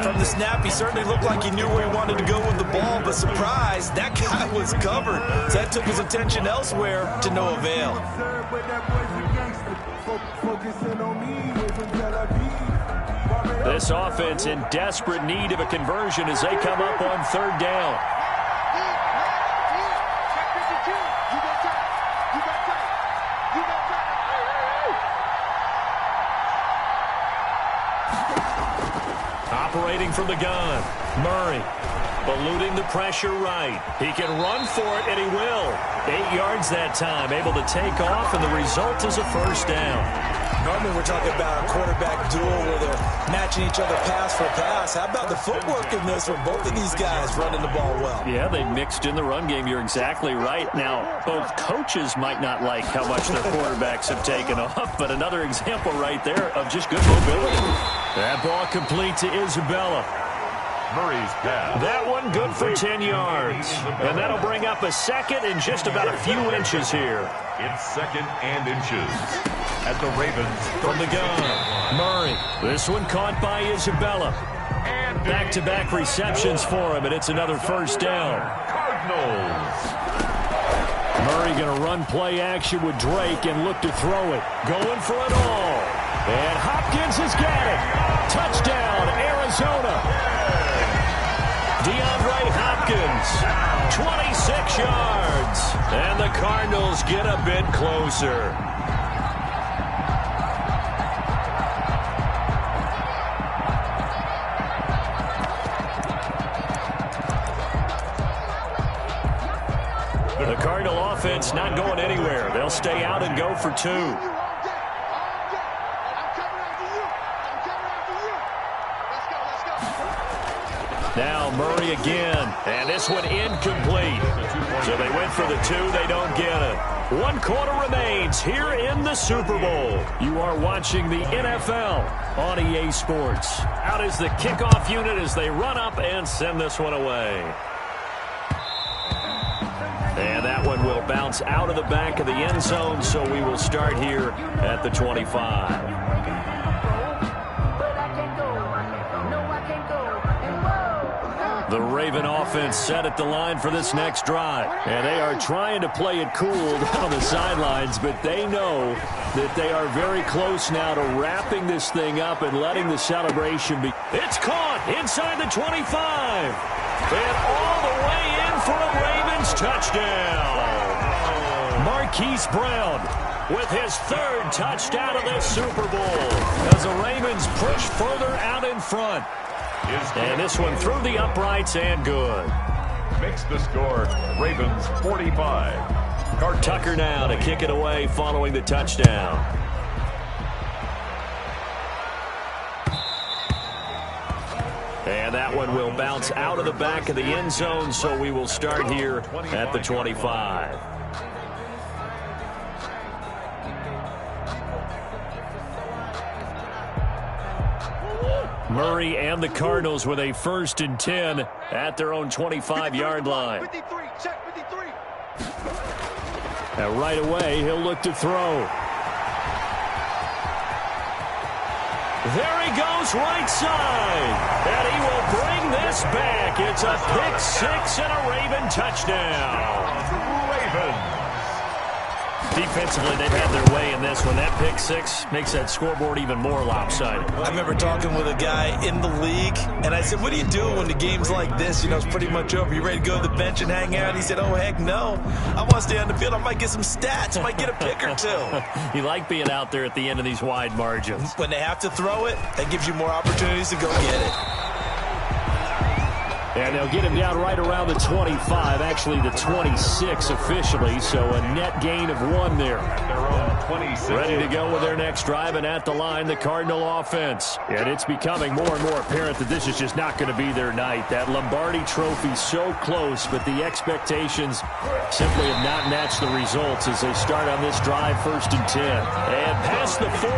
From the snap, he certainly looked like he knew where he wanted to go with the ball, but surprise, that guy was covered. So that took his attention elsewhere to no avail. This offense in desperate need of a conversion as they come up on 3rd down. Operating from the gun, Murray, eluding the pressure right. He can run for it, and he will. 8 yards that time, able to take off, and the result is a 1st down. Normally we're talking about a quarterback duel where they're matching each other pass for pass. How about the footwork in this from both of these guys running the ball well? Yeah, they mixed in the run game. You're exactly right. Now, both coaches might not like how much their quarterbacks have taken off, but another example right there of just good mobility. That ball complete to Isabella. Murray's pass. That one good for 10 yards. And that'll bring up a 2nd and just about a few inches here. It's 2nd and inches at the Ravens. From the gun, Murray. This one caught by Isabella. Back-to-back receptions for him, and it's another 1st down. Cardinals. Murray going to run play action with Drake and look to throw it. Going for it all. And Hopkins has got it. Touchdown, Arizona. DeAndre Hopkins, 26 yards. And the Cardinals get a bit closer. The Cardinal offense not going anywhere. They'll stay out and go for 2. Now Murray again, and this one incomplete. So they went for the 2, they don't get it. 1 quarter remains here in the Super Bowl. You are watching the NFL on EA Sports. Out is the kickoff unit as they run up and send this one away. And that one will bounce out of the back of the end zone, so we will start here at the 25. The Ravens Raven offense set at the line for this next drive. And they are trying to play it cool down the sidelines, but they know that they are very close now to wrapping this thing up and letting the celebration be. It's caught inside the 25. And all the way in for a Ravens touchdown. Marquise Brown with his third touchdown of this Super Bowl as the Ravens push further out in front. And this one through the uprights and good. Makes the score Ravens 45. Tucker now to kick it away following the touchdown. And that one will bounce out of the back of the end zone, so we will start here at the 25. Murray and the Cardinals with a 1st and 10 at their own 25-yard line. 53, check 53. And right away, he'll look to throw. There he goes, right side. And he will bring this back. It's a pick six and a Raven touchdown. Ravens. Defensively, they've had their way in this one. That pick six makes that scoreboard even more lopsided. I remember talking with a guy in the league, and I said, what do you do when the game's like this? You know, it's pretty much over. You ready to go to the bench and hang out? He said, oh, heck no. I want to stay on the field. I might get some stats. I might get a pick or two. You like being out there at the end of these wide margins. When they have to throw it, that gives you more opportunities to go get it. And they'll get him down right around the 25, actually the 26 officially, so a net gain of 1 there. Ready to go with their next drive, and at the line, the Cardinal offense. And it's becoming more and more apparent that this is just not going to be their night. That Lombardi trophy so close, but the expectations simply have not matched the results as they start on this drive 1st and 10. And past the 40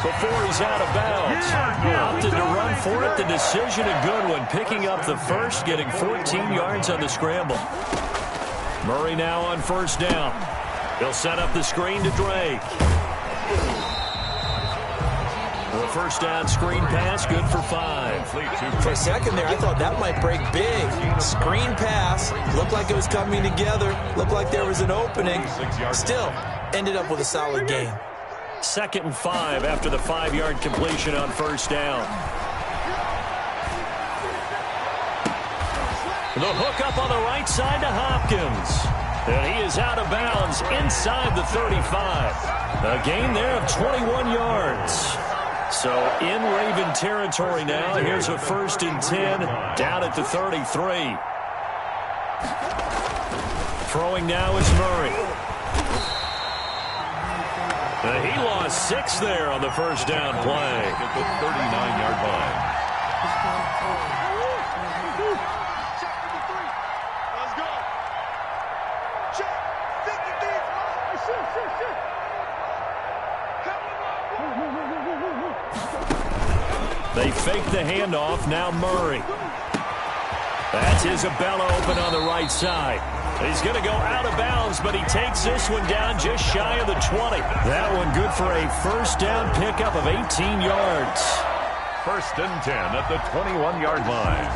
before he's out of bounds. Opted to run for it. The decision a good one, picking up the first, getting 14 yards on the scramble. Murray now on 1st down. He'll set up the screen to Drake. The 1st down screen pass, good for 5. For a second there, I thought that might break big. Screen pass, looked like it was coming together, looked like there was an opening. Still, ended up with a solid gain. 2nd and 5 after the 5-yard completion on 1st down. The hook up on the right side to Hopkins. And he is out of bounds inside the 35. A gain there of 21 yards. So in Raven territory now. Here's a 1st and 10 down at the 33. Throwing now is Murray. He lost 6 there on the 1st down play. At the 39-yard line. They fake the handoff. Now Murray. That's Isabella open on the right side. He's going to go out of bounds, but he takes this one down just shy of the 20. That one good for a 1st down pickup of 18 yards. 1st and 10 at the 21-yard line.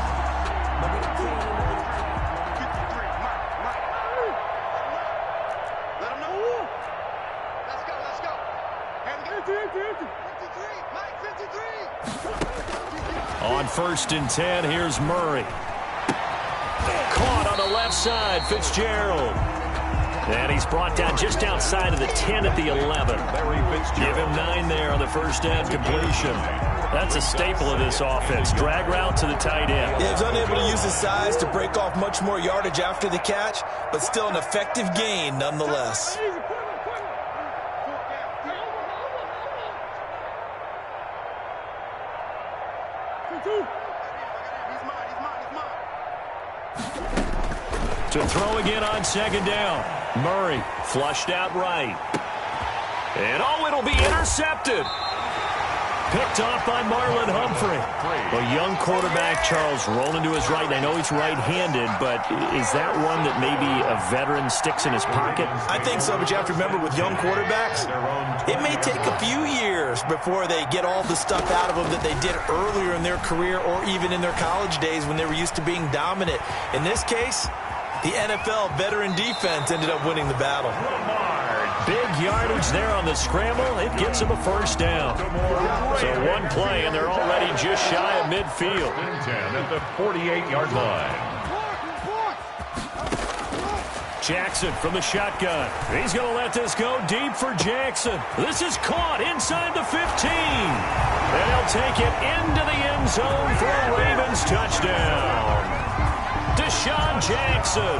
On 1st and 10, here's Murray. Caught on the left side, Fitzgerald. And he's brought down just outside of the 10 at the 11. Give him 9 there on the 1st down completion. That's a staple of this offense. Drag route to the tight end. Yeah, he's unable to use his size to break off much more yardage after the catch, but still an effective gain nonetheless. To throw again on 2nd down. Murray flushed out right. And it'll be intercepted. Picked off by Marlon Humphrey. A young quarterback, Charles, rolling to his right. I know he's right-handed, but is that one that maybe a veteran sticks in his pocket? I think so, but you have to remember with young quarterbacks, it may take a few years before they get all the stuff out of them that they did earlier in their career or even in their college days when they were used to being dominant. In this case, the NFL veteran defense ended up winning the battle. Big yardage there on the scramble. It gets him a first down. So one play, and they're already just shy of midfield. 10 at the 48-yard line. Jackson from the shotgun. He's going to let this go deep for Jackson. This is caught inside the 15. And he'll take it into the end zone for a Ravens touchdown. Deshaun Jackson,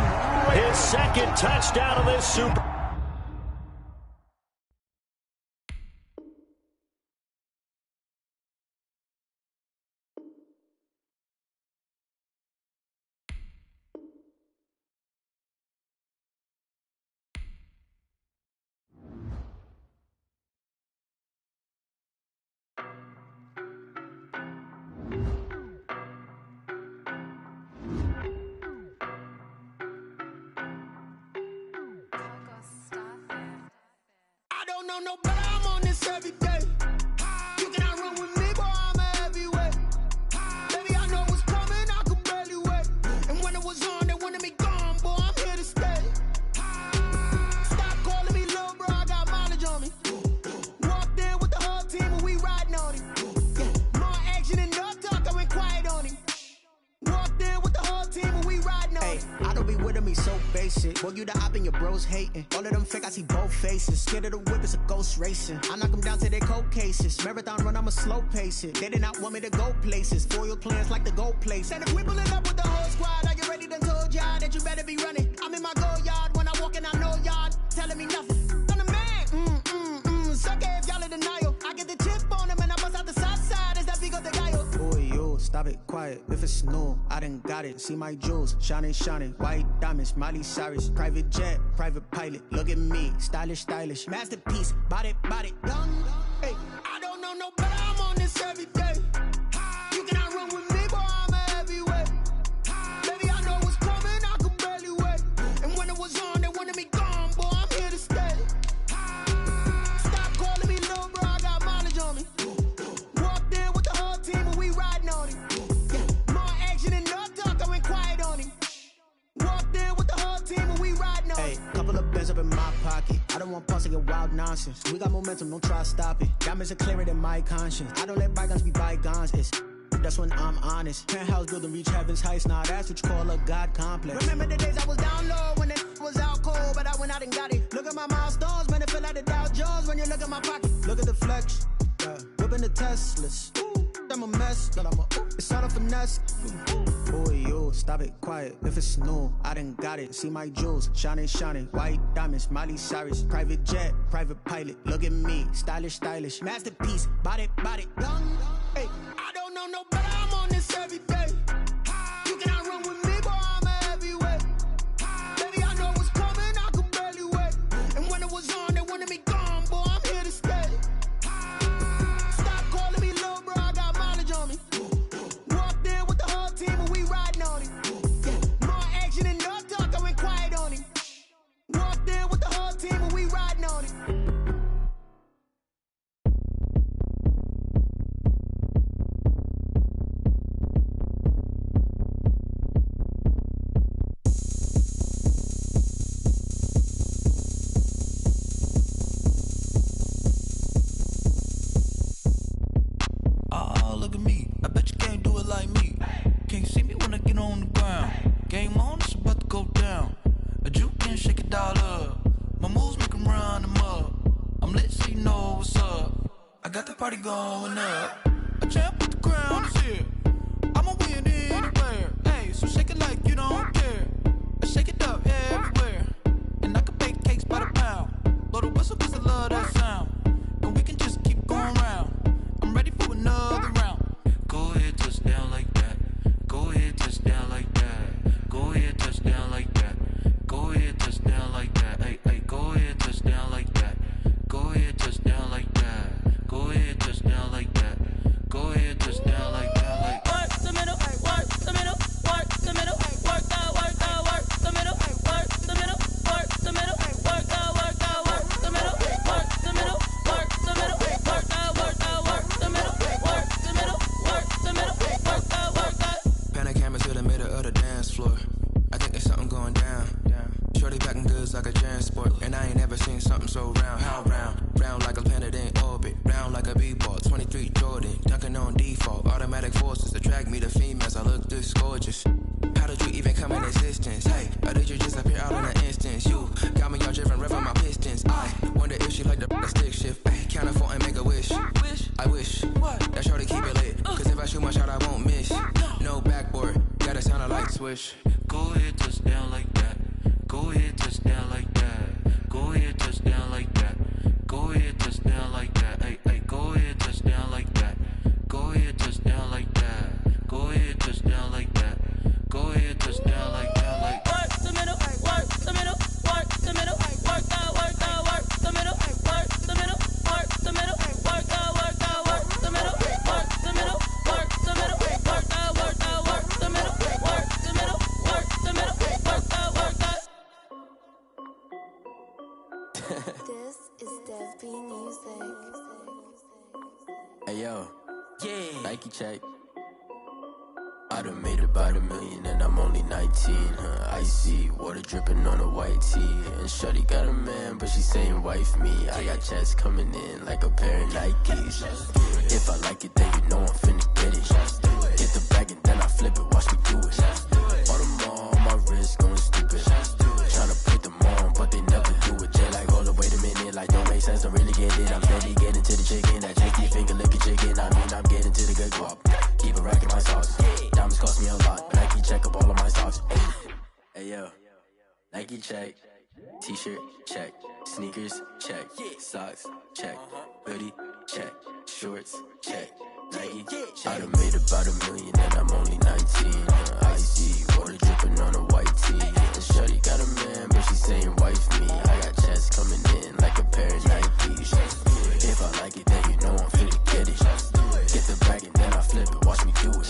his second touchdown of this Super. No, but I'm on this every day. You cannot run with me, boy, I'm a heavyweight. Baby, I know what's coming, I could barely wait. And when it was on, they wanted me gone, boy, I'm here to stay. Stop calling me little bro, I got mileage on me. Walked in with the whole team and we riding on him. More action and no talk, I went quiet on him. Walked in with the whole team and we riding on him. I don't be with me so basic. Boy, you the op and your bros hating. All of them fake, I see both faces. Scared of the whip, it's a ghost racing. I knock them down to their cold cases. Marathon run, I'ma slow pace it. They did not want me to go places. Foil plans like the gold place. And if we pulling up with the whole squad, I get ready to told y'all that you better be running. I'm in my go yard. When I walk in, I know y'all telling me nothing. I'm the man. Suck it if y'all in denial. I get the chip on them and I bust out the south side. Is that big of the gallo? Boy, yo, stop it, quiet. If it's new, I done got it. See my jewels, shining, white diamonds, Miley Cyrus, private jet, private pilot. Look at me, stylish, masterpiece, body, young. Hey, I don't know no better. I'm on this every day. You cannot run with me, boy, I'm a heavyweight. Baby, I know what's coming, I could barely wait. And when it was on, they wanted me gone, boy, I'm here to stay. Stop calling me little bro, I got mileage on me. Walked in with the whole team and we riding on him. More action and no talk, I went quiet on him. Walked in with the whole team and we riding on him. Couple of bands up in my pocket. I don't want pulse to get wild nonsense. We got momentum, don't try to stop it. Diamonds are clearer than my conscience. I don't let bygones be bygones. It's that's when I'm honest. Penthouse building, reach heaven's heights. Now that's what you call a God complex. Remember the days I was down low when it was out cold, but I went out and got it. Look at my milestones, man, it feel like the Dow Jones when you look at my pocket. Look at the flex, whipping the Teslas. I'm a mess, but I'm a it's all a finesse. Boy, yo, stop it, quiet. If it's new, I done got it. See my jewels, shining, white diamonds, Miley Cyrus, private jet, private pilot. Look at me, stylish, masterpiece, body, young. Hey, I don't know no better. I'm on this every day. You cannot run with me, boy, I'm a heavyweight. Baby, I know what's coming, I could barely wait. And when it was on, they wanted me gone, boy, I'm here to stay. Stop calling me little bro, I got mileage on me. Walked in with the whole team and we riding on him. More action and no talk, I went quiet on him. Walked in with the whole team and we riding on him. Look at me, I bet you can't do it like me. Can't see me when I get on the ground. Game on, it's about to go down. A juke can shake it all up. My moves make them run them up. I'm lit so you know what's up. I got the party going up. A champ with the crown is here. I'ma win anywhere. Hey, so shake it like you don't care. I shake it up everywhere. And I can bake cakes by the pound. Blow the whistle cause I love that sound. And we can just keep going round. I'm ready for another round. Go ahead, touchdown like that. Go ahead, touchdown like that. Go ahead, touchdown like that. Go ahead, touchdown like that. Hey, go ahead, touchdown like that. Go ahead, touchdown like that. Go ahead, touchdown like that. swish. Go ahead, touchdown like that. Go ahead, touchdown like that. Go ahead, touchdown like that. Go ahead, touchdown like that. Hey, hey, go ahead, touchdown like that. Go ahead, touchdown like that. Go ahead, touchdown like that. Go ahead, touchdown like that. Like work the middle, work the middle, work the middle, work out, work out, work the middle, work the middle, work the middle, work out, work out, work the middle, work the middle, work the middle, work out, work out, work the middle, work the middle, work the middle, work out, work out. This is Thebest music. Hey yo, yeah. Nike check. I done made about $1 million and I'm only 19. Icy water dripping on a white tee. And shorty got a man, but she saying wife me. I got checks coming in like a pair of Nikes. If I like it, then you know I'm finna get it. Get the bag and then I flip it, watch me do it. All them on my wrist going stupid. Tryna put them on, but they never do it. Jay like, hold up, wait a minute, like don't make sense, don't really get it. I'm steady getting to the chicken, that tasty finger licking chicken. I mean, I'm getting to the good guap. Keep a rack in my socks. Diamonds cost me a lot, but Nike check up all of my socks. Hey yo, Nike check. T-shirt check. Sneakers check. Socks check. Hoodie check. Shorts check. Nike I done made about $1 million and I'm only 19. Icy water dripping on a white tee. And shorty got a man, but she saying wife me. I got checks coming in like a pair of Nikes. If I like it, then you know I'm finna get it. Get the bag and then I flip it, watch me do it.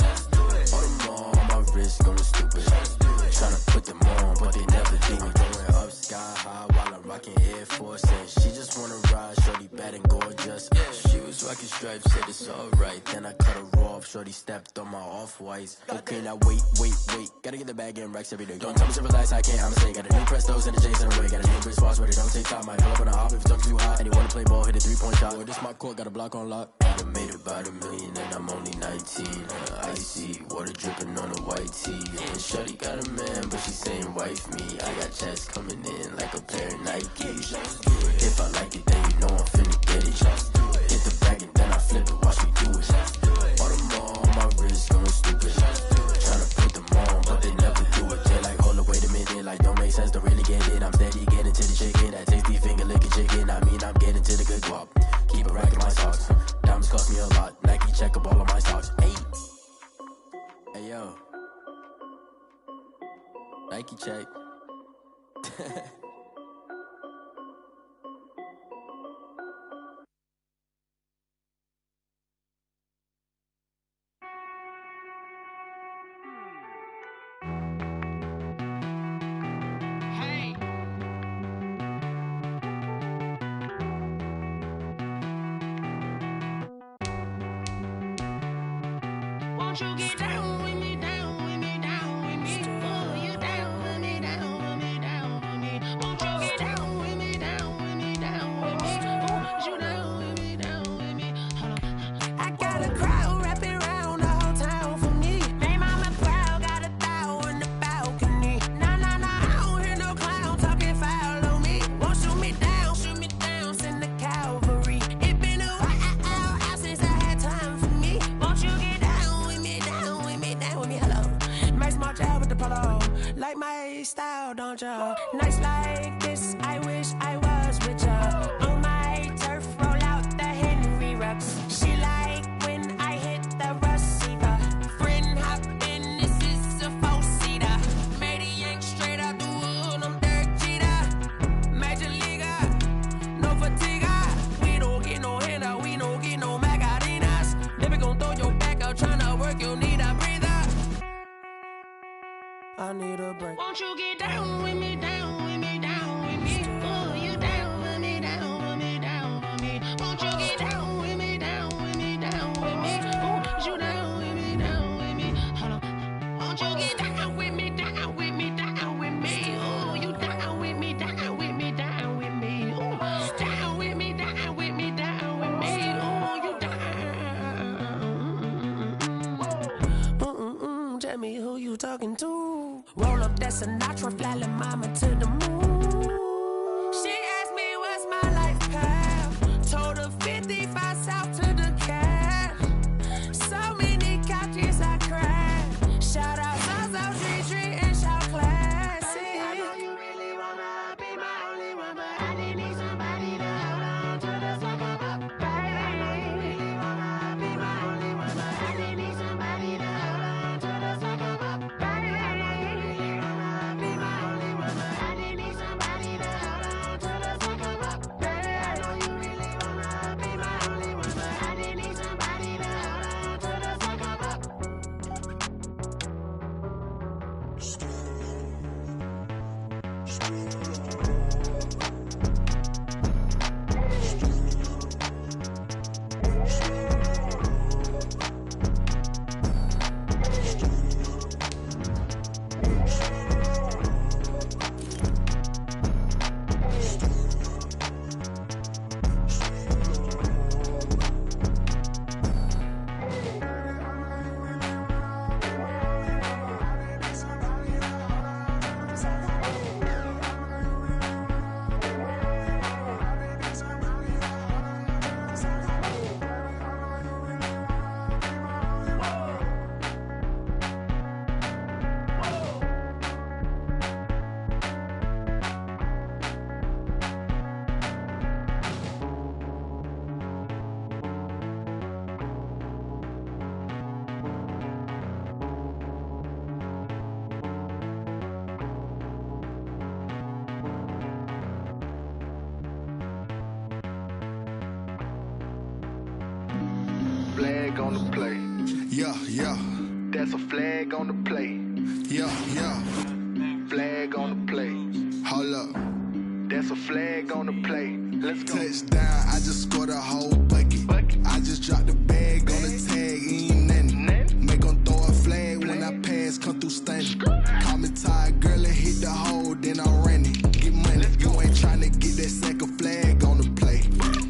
All them on my wrist going stupid. Tryna put them on, but they never do it. Going up sky high while I'm rocking Air Force. And she just wanna ride, shorty bad and gorgeous. She was rocking stripes, said it's alright. Then I cut her off, shorty stepped on my off-whites. Okay, now wait. Gotta get the bag and racks every day. Don't tell me to relax, I can't, I'ma say. Got a new Prestos and a J's in a way. Got a new Chris Foss, but it don't take time. Might pull up on a hop if it's talking too hot. And you wanna play ball, hit a 3-point shot. Or this my court, got a block on lock. I done made about $1 million and I'm only 19. Icy water dripping on a white tee. And shorty got a man, but she saying wife me. I got checks coming in like a pair of Nikes. If I like it, then you know I'm finna get it. Get the bag and then I flip it, watch me do it. All them on my wrist going stupid. Tryna put them on, but they never do it. They like, hold up, wait a minute, like don't make sense, don't really get it. I'm steady getting to the chicken, that tasty finger licking chicken. I mean, I'm getting to the good guap. Keep a rack in my socks. Diamonds cost me a lot. Nike check up all of my stocks. Hey yo, Nike check. Won't you get down with me, down with me, down with me? Oh, you down with me, down with me, down with me. Won't you get down with me, down with me, down with me? Oh, you down with me, down with me? Hold on. I got a crowd wrapping around the whole town for me. They mama proud, got a thou on the balcony. Nah, I don't hear no clown talking foul on me. Won't shoot me down, send the cavalry. It been a while since I had time for me. Won't you get down with me, down with me, down with me? Hello. Max my job with the polo. Like my style, don't ya? Nights like this, I wish I was with ya. On my turf, roll out the Henry Rux. She like when I hit the receiver. Friend hop in, this is a 4-seater. Made a yank straight out the wood, I'm Derek Jeter. Major leaguer, no fatigue. We don't get no handout, we don't get no Macarinas. Never gon' throw your back out, tryna work, you need a breather. I need a break. Won't you get down with me, down with me, down with me? Oh, you down with me, down with me, down with me? Won't you get down with me, down with me, down with me? Oh, you down with me, down with me? Hold on. Won't you get down with me, down with me, down with me? Oh, you down with me, down with me, down with me? Oh, down with me, down with me, down with me? Oh, you down. Tell me who you talking to. Roll up that Sinatra, fly la mama to the moon. She asked me what's my life path. Told her 55 south to the cat. So many couches I cried. Shout out Zaza Tree Tree. Flag on the play. Yeah, yeah. That's a flag on the play. Yeah, yeah. Flag on the play. Hold up. That's a flag on the play. Let's go. Touchdown, I just scored a whole bucket. I just dropped the bag on the tag, ain't nothing. Make them throw a flag when I pass, come through stunning. Call me tired, girl, and hit the hole, then I'm running. Get money, you ain't tryna get that second flag on the play.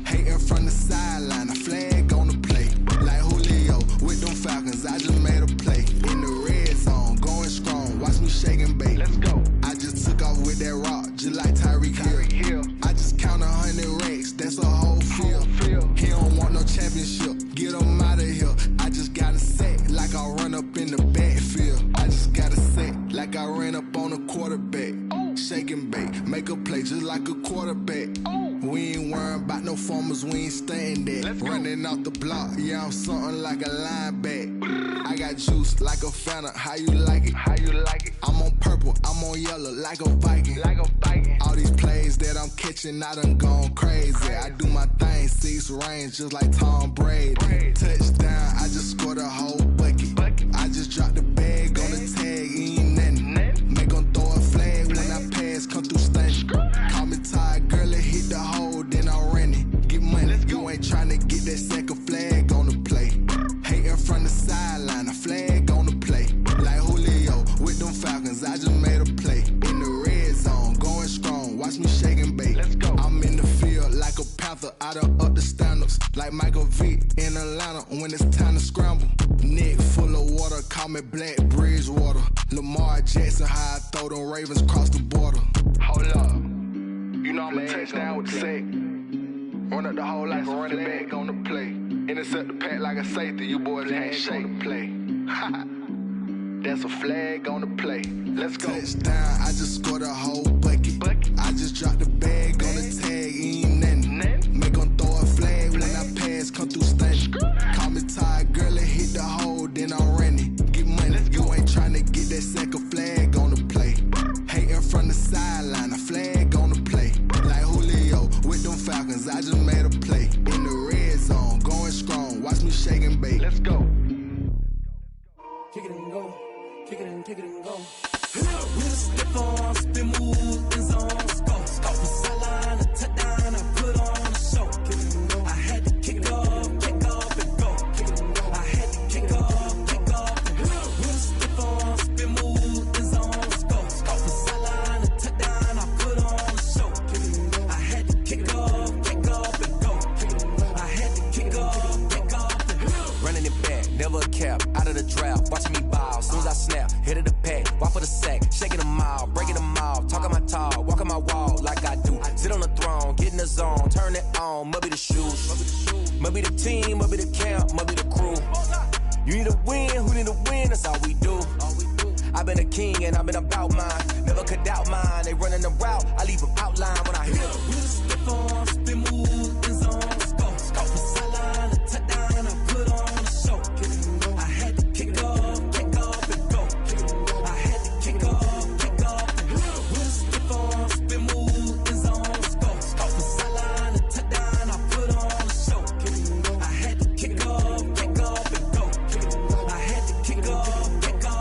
Hating from the sideline, a flag on the play. Like Julio with them Falcons, I just made a play. In the red zone, going strong, watch me shake and bake. Let's go. I just took off with that rock, just like Tyreek Hill. I just count 100 racks, that's a whole field. He don't want no championship, get him out of here. I just got a set, like I run up in the backfield. I just got a set, like I ran up on a quarterback. Shake and bake, make a play just like a quarterback. We ain't worrying about no formers, we ain't staying there. Running off the block, yeah, I'm something like a linebacker. I got juice like a Fanta, how you like it? How you like it? I'm on purple, I'm on yellow, like a Viking. Like a Viking. All these plays that I'm catching, I done gone crazy. I do my thing, 6 range, just like Tom Brady. Touchdown, I just scored a whole bucket. I just dropped the bag on the tag, ain't nothing. Make them throw a flag when I pass, come through stunning. Call me tired, girl, and hit the hole, then I'm running. Get money, you ain't tryna get that second flag on the play. Hating from the sideline, a flag on the play. Like Julio with them Falcons, I just made a play. In the red zone, going strong, watch me shake and bake. Let's go. I'm in the field like a Panther, I done up the standards. Like Michael Vick in Atlanta when it's time to scramble. Neck full of water, call me Black Bridgewater. Lamar Jackson, how I throw them Ravens across the border. Hold up. You know I'm a touchdown with the sack. Run up the hole like a running back on the play. Intercept the pack like a safety. You boys ain't shake the play. That's a flag on the play. Let's go. Touchdown, I just scored a whole bucket. I just dropped the bag on the tag, ain't nothing. Make them throw a flag when I pass, come through stunning. Call me tired, girl, and hit the hole, then I'm running. Get money, you ain't tryna get that second flag on the play. Hating from the sideline, a flag on the play. Like Julio with them Falcons, I just made a play. In the red zone, going strong, watch me shake and bake. Let's go. Kick it and go, kick it and go. With a stiff on, spin move, in zone, go. Off the sideline, a touchdown, I put on a show. Kick it and go. I had to kick off and go. Kick it and go. I had to kick off and go. With a stiff on, spin move, in zone, go. Off the sideline, a touchdown, I put on a show. Kick it and go. I had to kick off and go. Kick it and go. I had to kick off and go. Running it back, never a cap, out of the drought, watching me ball. Soon as I snap, hit of the pack, walk for the sack, shaking them all, breaking them off, talking my talk, walking my wall like I do. Sit on the throne, get in the zone, turn it on, must be the shoes, must be the team, must be the camp, must be the crew. You need a win, who need a win, that's all we do. I've been a king and I've been about mine, never could doubt mine. They running the route, I leave them outline when I hit them. With a stiff on, spin move, in zone, go. Off the sideline, a touchdown, I put on a show. Kick it and go. I had to kick off and go. Kick it and go. I had to kick off and go. With a stiff on, spin move, in zone, go. Off the sideline, a touchdown, I put on a show. Kick it and go. I had to kick off and go. Kick it and go. I had to kick off and go.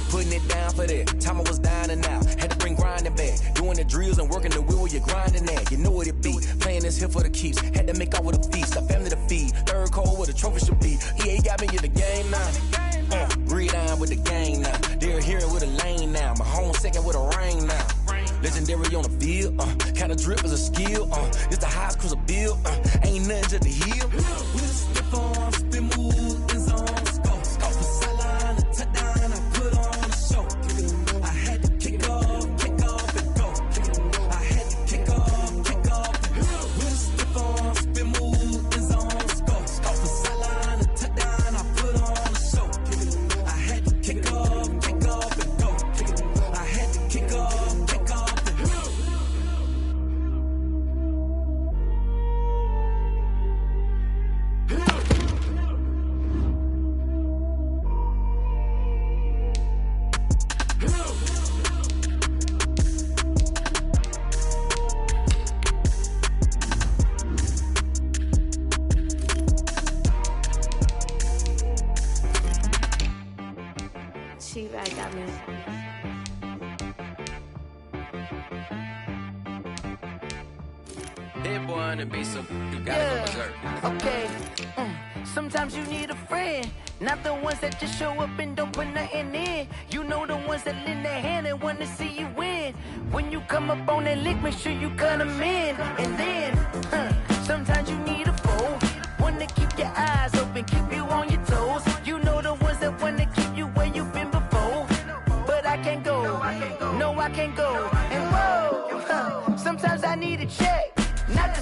Putting it down for that. Time I was down and out. Had to bring grinding back. Doing the drills and working the wheel where you're grinding at. You know what it be. Playing this here for the keeps. Had to make out with a feast. A family to feed. Third cold where the trophy should be. EA got me in the game now. Read on with the gang now. They're hearing with a lane now. My home second with a rain now. Legendary on the field. Kinda drip is a skill. It's the highest cruiser bill. Ain't nothing to the heel. With a stiff arm, spin move, in zone, scope. Scope the sideline, a touchdown, I put on a show. I had to kick off and go. I had to kick off and go. With a stiff arm, spin move, in zone, scope. Scope the sideline, a touchdown, I put on a show. I had to kick off and go. I had to kick off and go. T-Rag got me. That boy on the beat, so you gotta go berserk. Okay. Sometimes you need a friend, not the ones that just show up and don't put nothing in. You know the ones that lend their hand and want to see you win. When you come up on that lick, make sure you cut them in. And then, sometimes you need a foe, one to keep your eyes open, keep you on your toes. You know the ones that want to keep you where you've been before. But I can't go, no I can't go. And whoa, sometimes I need a check, not to